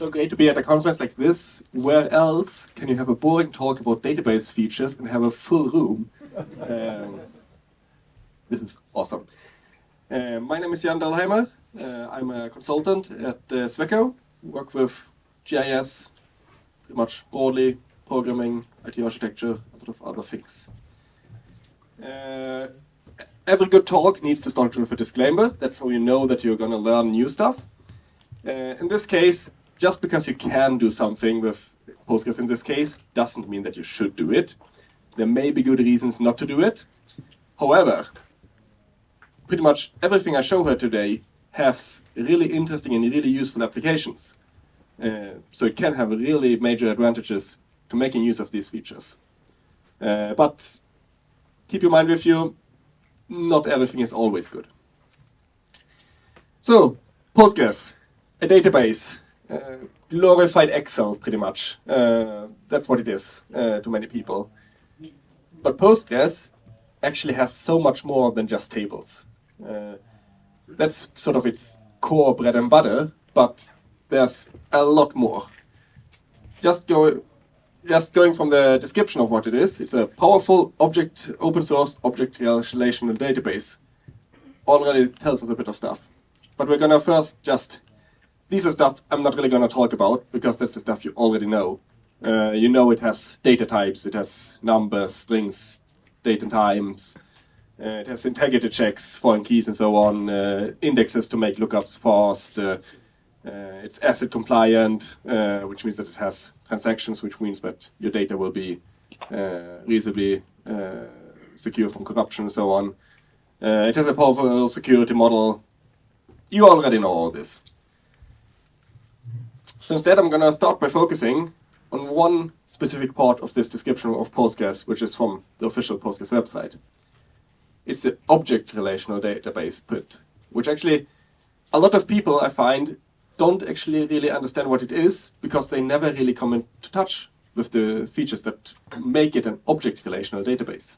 so great to be at a conference like this. Where else can you have a boring talk about database features and have a full room? This is awesome. My name is Dahlheimer. I'm a consultant at Sweco. Work with GIS, pretty much broadly, programming, IT architecture, a lot of other things. Every good talk needs to start with a disclaimer. That's how you know that you're going to learn new stuff. In this case, just because you can do something with PostgreSQL in this case, doesn't mean that you should do it. There may be good reasons not to do it. However, pretty much everything I show here today has really interesting and really useful applications. So it can have really major advantages to making use of these features. But keep your mind with you, not everything is always good. So, PostgreSQL, a database, glorified Excel pretty much. That's what it is to many people. But PostgreSQL actually has so much more than just tables. That's sort of its core bread and butter, but there's a lot more. Just going from the description of what it is, it's a powerful open source object relational database. Already tells us a bit of stuff. But we're gonna first these are stuff I'm not really gonna talk about because that's the stuff you already know. You know it has data types, it has numbers, strings, date and times. It has integrity checks, foreign keys and so on, indexes to make lookups fast. It's ACID compliant, which means that it has transactions, which means that your data will be reasonably secure from corruption and so on. It has a powerful security model. You already know all this. So instead I'm going to start by focusing on one specific part of this description of PostgreSQL, which is from the official PostgreSQL website. It's the object relational database bit, which actually a lot of people I find don't actually really understand what it is because they never really come into touch with the features that make it an object relational database.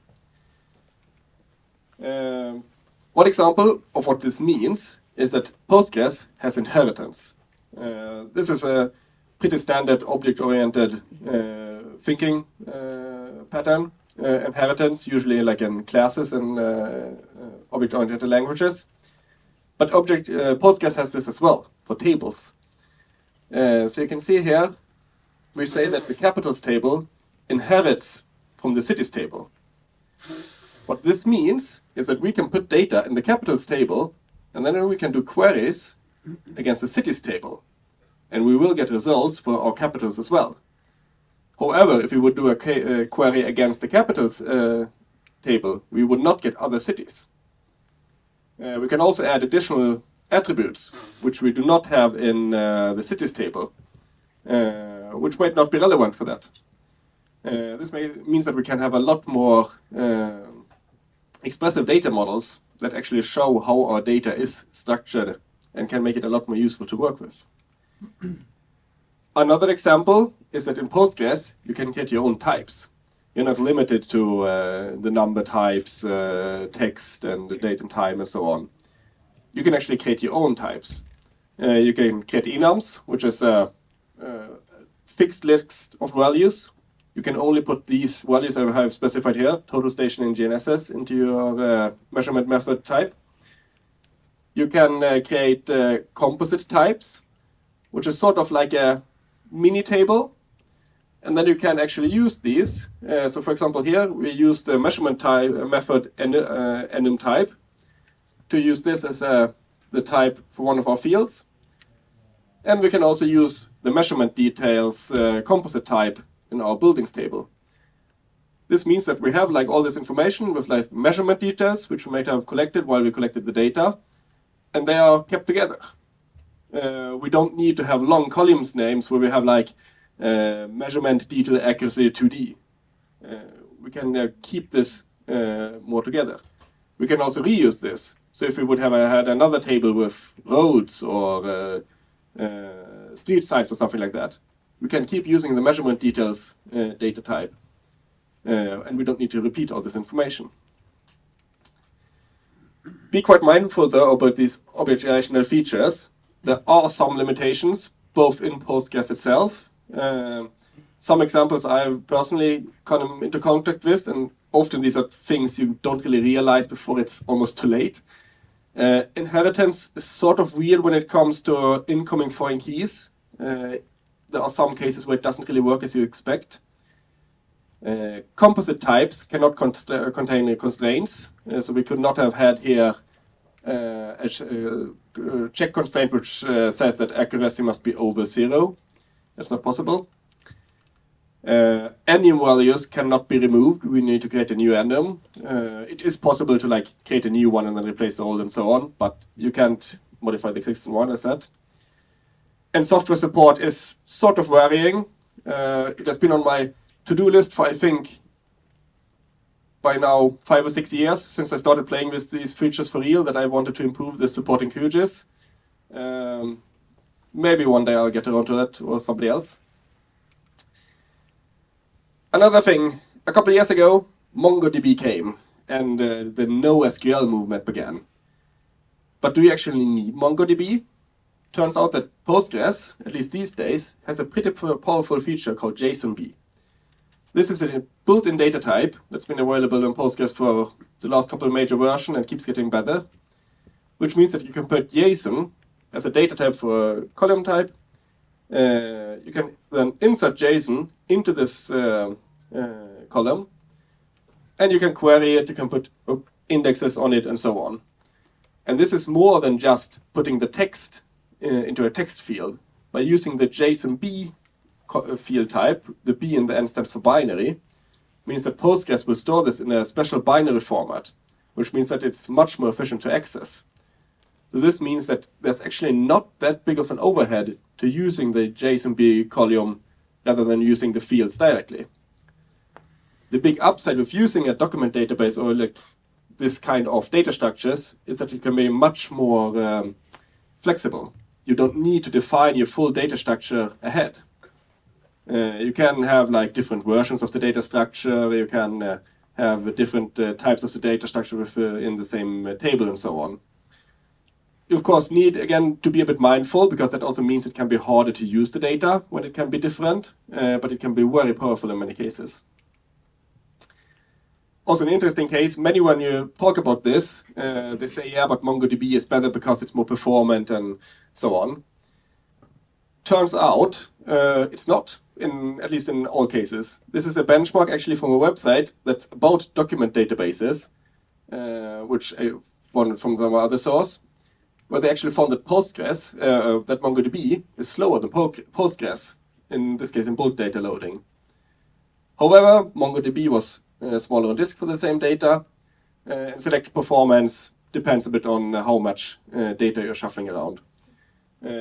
One example of what this means is that PostgreSQL has inheritance. This is a pretty standard object-oriented thinking pattern. Inheritance, usually like in classes and object-oriented languages. But PostgreSQL has this as well for tables. So you can see here, we say that the capitals table inherits from the cities table. What this means is that we can put data in the capitals table, and then we can do queries against the cities table. And we will get results for our capitals as well. However, if we would do a query against the capitals table, we would not get other cities. We can also add additional attributes, which we do not have in the cities table, which might not be relevant for that. This means that we can have a lot more expressive data models that actually show how our data is structured and can make it a lot more useful to work with. Another example is that in PostgreSQL, you can get your own types. You're not limited to the number types, text, and the date and time, and so on. You can actually create your own types. You can create enums, which is a fixed list of values. You can only put these values I have specified here, total station and GNSS, into your measurement method type. You can create composite types, which is sort of like a mini table. And then you can actually use these. So for example, here we use the measurement type method enum type to use this as the type for one of our fields. And we can also use the measurement details composite type in our buildings table. This means that we have like all this information with like measurement details, which we might have collected while we collected the data, and they are kept together. We don't need to have long columns names where we have like measurement detail accuracy 2D. We can keep this more together. We can also reuse this. So if we would have had another table with roads or street signs or something like that, we can keep using the measurement details data type. And we don't need to repeat all this information. Be quite mindful though about these object relational features. There are some limitations, both in PostgIS itself. Some examples I've personally come into contact with, and often these are things you don't really realize before it's almost too late. Inheritance is sort of weird when it comes to incoming foreign keys. There are some cases where it doesn't really work as you expect. Composite types cannot contain constraints, so we could not have had here a check constraint which says that accuracy must be over 0. That's not possible. Enum values cannot be removed. We need to create a new enum. It is possible to create a new one and then replace the old and so on, but you can't modify the existing one as that. And software support is sort of varying. It has been on my to-do list for, I think, by now 5 or 6 years since I started playing with these features for real, that I wanted to improve the support in QGIS. Maybe one day I'll get around to that, or somebody else. Another thing, a couple of years ago, MongoDB came, and the NoSQL movement began. But do you actually need MongoDB? Turns out that PostgIS, at least these days, has a pretty powerful feature called JSONB. This is a built-in data type that's been available in PostgIS for the last couple of major versions and keeps getting better, which means that you can put JSON as a data type for a column type. You can then insert JSON into this column, and you can query it, you can put indexes on it, and so on. And this is more than just putting the text into a text field. By using the JSONB field type, the B in the end stands for binary, means that PostgIS will store this in a special binary format, which means that it's much more efficient to access. So this means that there's actually not that big of an overhead to using the JSONB column rather than using the fields directly. The big upside with using a document database or this kind of data structures is that it can be much more flexible. You don't need to define your full data structure ahead. You can have different versions of the data structure, you can have different types of the data structure in the same table and so on. You of course need, again, to be a bit mindful, because that also means it can be harder to use the data when it can be different, but it can be very powerful in many cases. Also an interesting case, many when you talk about this, they say, yeah, but MongoDB is better because it's more performant and so on. Turns out it's not, at least in all cases. This is a benchmark actually from a website that's about document databases, which I found from some other source, where they actually found that PostgIS, that MongoDB is slower than PostgIS, in this case in bulk data loading. However, MongoDB was smaller on disk for the same data, and select performance depends a bit on how much data you're shuffling around.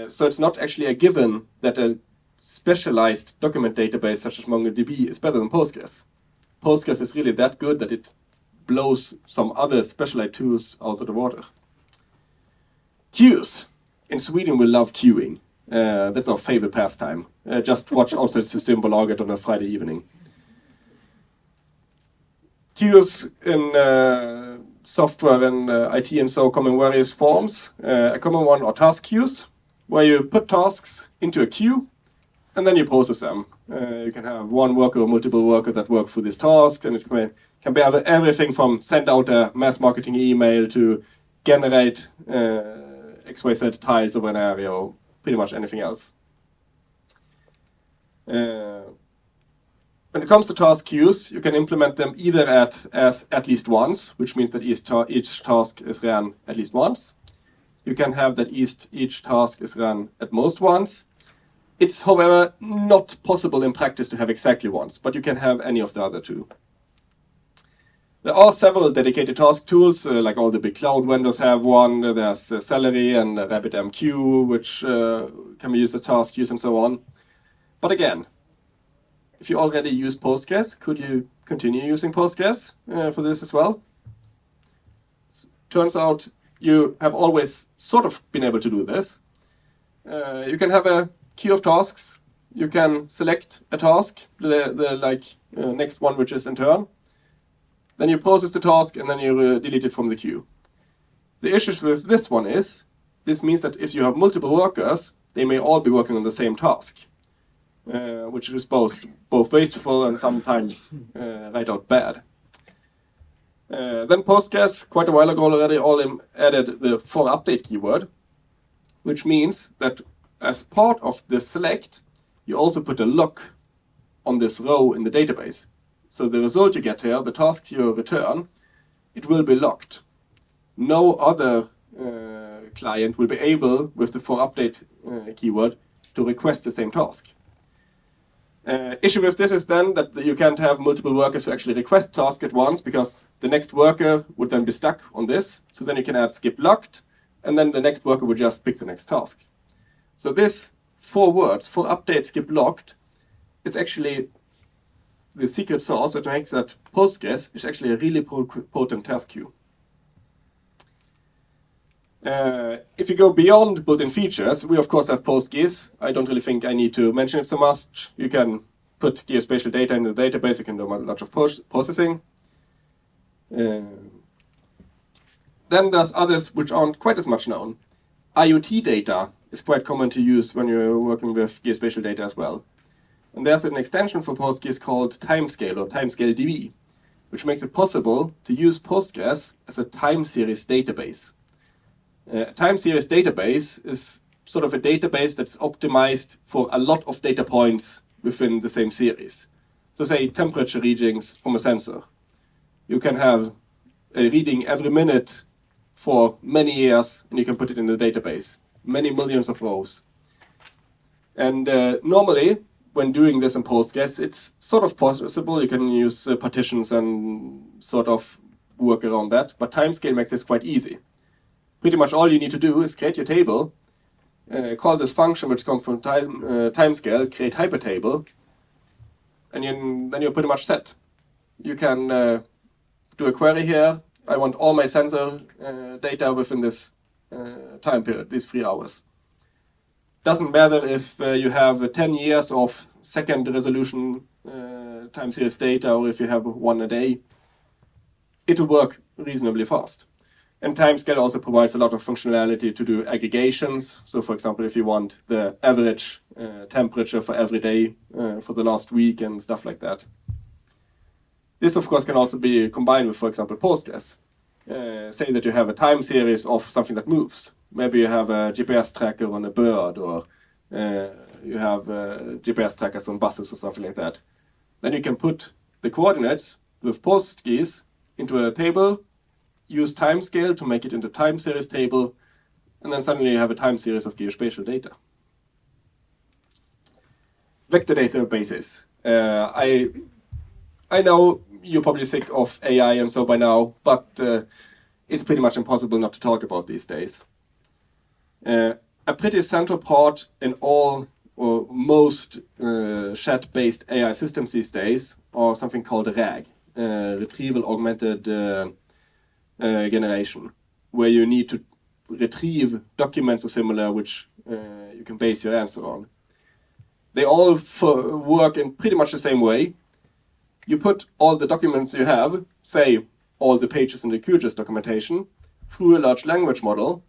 So it's not actually a given that a specialized document database such as MongoDB is better than PostgIS. PostgIS is really that good that it blows some other specialized tools out of the water. Queues. In Sweden we love queuing. That's our favorite pastime. Just watch outside Systembolaget on a Friday evening. Queues in software and IT and so come in various forms. A common one are task queues, where you put tasks into a queue and then you process them. You can have one worker or multiple workers that work through this task, and it can be everything from send out a mass marketing email to generate XYZ tiles over an area, or pretty much anything else. When it comes to task queues, you can implement them either as at least once, which means that each task is run at least once. You can have that each task is run at most once. It's, however, not possible in practice to have exactly once, but you can have any of the other two. There are several dedicated task tools, like all the big cloud vendors have one. There's Celery and RabbitMQ, which can be used as task queues and so on. But again, if you already use PostgIS, could you continue using PostgIS for this as well? Turns out you have always sort of been able to do this. You can have a queue of tasks. You can select a task, the next one which is in turn. Then you process the task and then you delete it from the queue. The issue with this one is, this means that if you have multiple workers, they may all be working on the same task, which is both wasteful and sometimes right out bad. Then PostgIS, quite a while ago already, added the for update keyword, which means that as part of the select, you also put a lock on this row in the database. So the result you get here, the task you return, it will be locked. No other client will be able, with the for update keyword, to request the same task. Issue with this is then that you can't have multiple workers who actually request task at once, because the next worker would then be stuck on this. So then you can add skip locked, and then the next worker would just pick the next task. So this 4 words, for update skip locked, is actually the secret sauce that makes that PostgIS is actually a really potent task queue. If you go beyond built-in features, we of course have PostGIS. I don't really think I need to mention it so much. You can put geospatial data in the database, you can do a lot of processing. Then there's others which aren't quite as much known. IoT data is quite common to use when you're working with geospatial data as well. And there's an extension for PostGIS called timescale or timescale DB, which makes it possible to use PostgIS as a time series database. A time series database is sort of a database that's optimized for a lot of data points within the same series. So say temperature readings from a sensor. You can have a reading every minute for many years, and you can put it in the database. Many millions of rows. And normally, when doing this in PostgIS, it's sort of possible. You can use partitions and sort of work around that, but timescale makes this quite easy. Pretty much all you need to do is create your table, call this function which comes from timescale, create hypertable, and then you're pretty much set. You can do a query here. I want all my sensor data within this time period, these 3 hours. Doesn't matter if you have 10 years of second resolution time series data or if you have 1 a day. It will work reasonably fast. And timescale also provides a lot of functionality to do aggregations. So for example, if you want the average temperature for every day for the last week and stuff like that. This of course can also be combined with, for example, PostgIS. Say that you have a time series of something that moves. Maybe you have a GPS tracker on a bird, or you have GPS trackers on buses or something like that. Then you can put the coordinates with PostGIS into a table, use timescale to make it into time series table, and then suddenly you have a time series of geospatial data. Vector databases. I know you're probably sick of AI and so by now, but it's pretty much impossible not to talk about these days. A pretty central part in all or most chat-based AI systems these days are something called RAG, Retrieval Augmented Generation, where you need to retrieve documents or similar which you can base your answer on. They all work in pretty much the same way. You put all the documents you have, say all the pages in the QGIS documentation, through a large language model,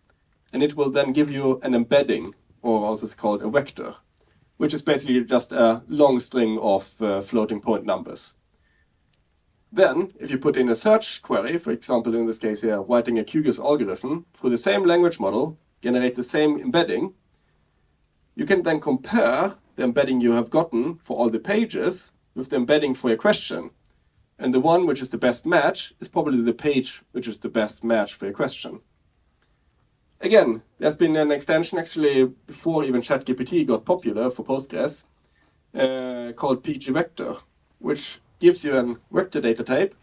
and it will then give you an embedding, or also it's called a vector, which is basically just a long string of floating point numbers. Then, if you put in a search query, for example, in this case here, writing a QGIS algorithm through the same language model, generate the same embedding, you can then compare the embedding you have gotten for all the pages with the embedding for your question. And the one which is the best match is probably the page which is the best match for your question. Again, there's been an extension actually before even ChatGPT got popular for Postgres called pgvector, which gives you a vector data type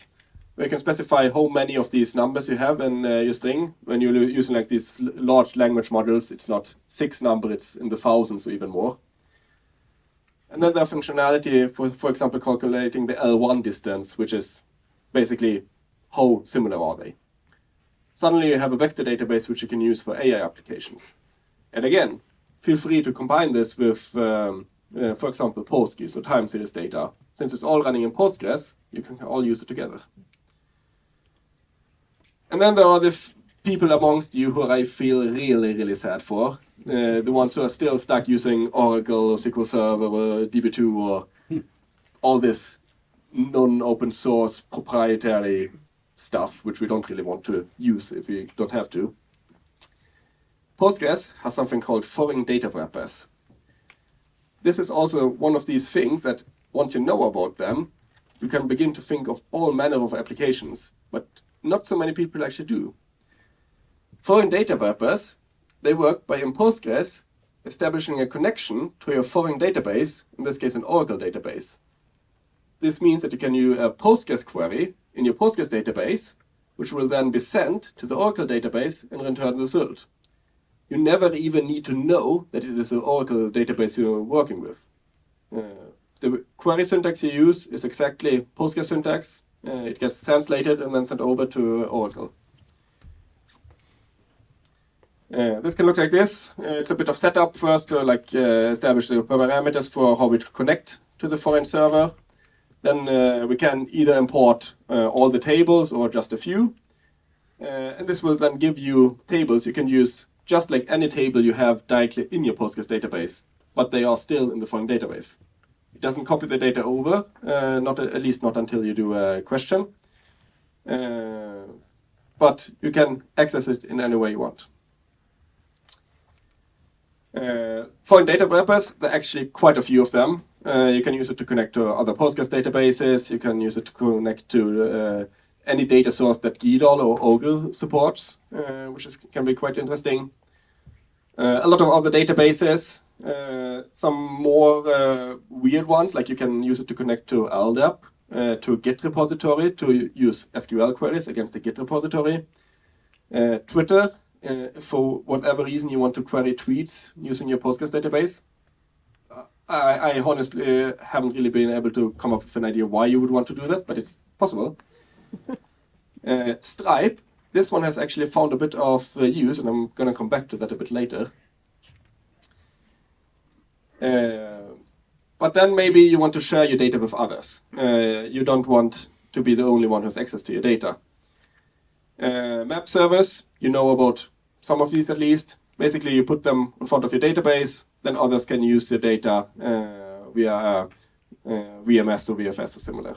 where you can specify how many of these numbers you have in your string. When you're using like these large language models, it's not 6 numbers, it's in the thousands or even more. And then there are functionality for example, calculating the L1 distance, which is basically how similar are they. Suddenly you have a vector database which you can use for AI applications. And again, feel free to combine this with, for example, PostGIS or time series data. Since it's all running in Postgres, you can all use it together. And then there are the people amongst you who I feel really, really sad for. the ones who are still stuck using Oracle or SQL Server or DB2 or all this non-open source proprietary stuff, which we don't really want to use if we don't have to. PostgIS has something called foreign data wrappers. This is also one of these things that once you know about them, you can begin to think of all manner of applications, but not so many people actually do. Foreign data wrappers, they work by in PostgIS establishing a connection to your foreign database, in this case an Oracle database. This means that you can use a PostgIS query in your PostgIS database, which will then be sent to the Oracle database and return the result. You never even need to know that it is an Oracle database you're working with. The query syntax you use is exactly PostgIS syntax. It gets translated and then sent over to Oracle. This can look like this. It's a bit of setup first to establish the parameters for how we connect to the foreign server. Then we can either import all the tables or just a few. And this will then give you tables you can use just like any table you have directly in your PostgIS database, but they are still in the foreign database. It doesn't copy the data over, at least not until you do a question. But you can access it in any way you want. Foreign data wrappers, there are actually quite a few of them. You can use it to connect to other PostgIS databases. You can use it to connect to any data source that GDAL or Oracle supports, which can be quite interesting. A lot of other databases, some more weird ones, like you can use it to connect to LDAP, to a Git repository, to use SQL queries against the Git repository. Twitter, for whatever reason you want to query tweets using your PostgIS database. I honestly haven't really been able to come up with an idea why you would want to do that, but it's possible. Stripe, this one has actually found a bit of use, and I'm going to come back to that a bit later. But then maybe you want to share your data with others. You don't want to be the only one who has access to your data. Map servers, you know about some of these at least. Basically, you put them in front of your database, then others can use your data via VMS or VFS or similar.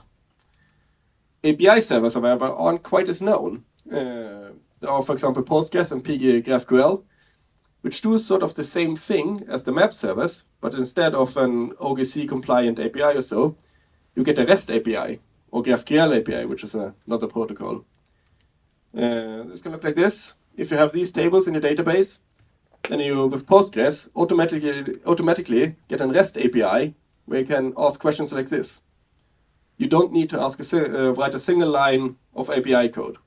API servers, however, aren't quite as known. There are, for example, PostgIS and PostgreSQL, which do sort of the same thing as the map servers, but instead of an OGC compliant API or so, you get a REST API or GraphQL API, which is another protocol. This can look like this. If you have these tables in your database, then you, with PostgIS, automatically get a REST API where you can ask questions like this. You don't need to write a single line of API code.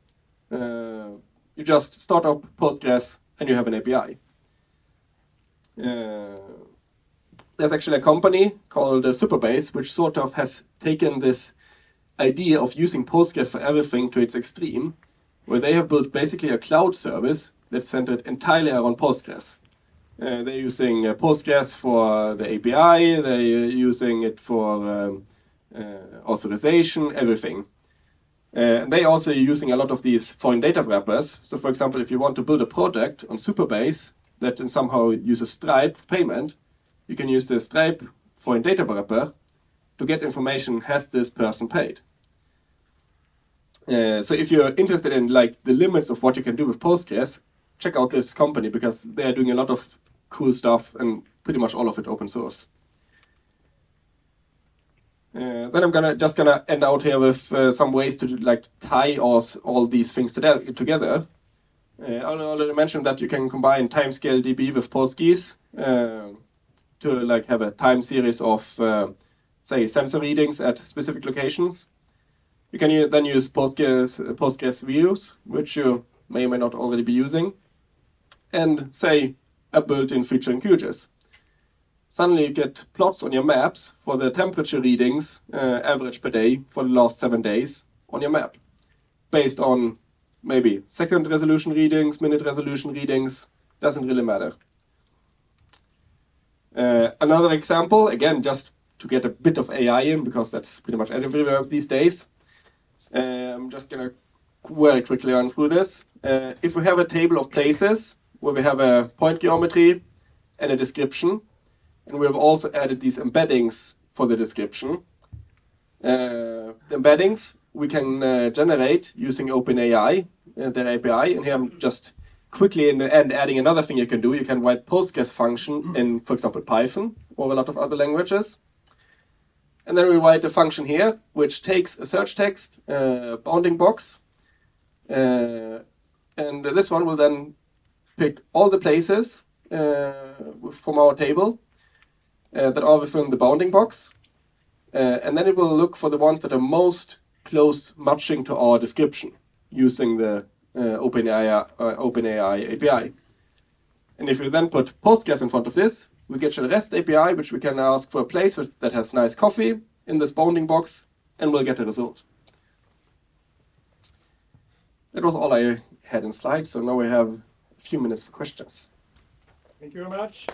You just start up PostgIS and you have an API. There's actually a company called Superbase, which sort of has taken this idea of using PostgIS for everything to its extreme, where they have built basically a cloud service that's centered entirely around PostgIS. They're using PostgIS for the API, they're using it for authorization, everything. They're also using a lot of these foreign data wrappers. So for example, if you want to build a project on Superbase that somehow uses Stripe for payment, you can use the Stripe foreign data wrapper to get information, has this person paid? So if you're interested in the limits of what you can do with PostgIS, check out this company because they are doing a lot of cool stuff and pretty much all of it open source. Then I'm just gonna end out here with some ways to tie all these things together. I already mentioned that you can combine timescale DB with PostGIS to have a time series of say sensor readings at specific locations. You can then use PostgIS views, which you may or may not already be using, and say a built-in feature in QGIS. Suddenly you get plots on your maps for the temperature readings, average per day for the last 7 days on your map, based on maybe second resolution readings, minute resolution readings, doesn't really matter. Another example, again, just to get a bit of AI in, because that's pretty much everywhere these days. I'm just going to very quickly run through this. If we have a table of places where we have a point geometry and a description. And we have also added these embeddings for the description. The embeddings we can generate using OpenAI, their API. And here I'm just quickly in the end adding another thing you can do. You can write PostgIS function in, for example, Python or a lot of other languages. And then we write a function here, which takes a search text, bounding box. And this one will then pick all the places from our table that are within the bounding box. And then it will look for the ones that are most close matching to our description using the OpenAI API. And if we then put PostGIS in front of this, we get a REST API, which we can ask for a place that has nice coffee in this bounding box, and we'll get a result. That was all I had in slides, so now we have a few minutes for questions. Thank you very much.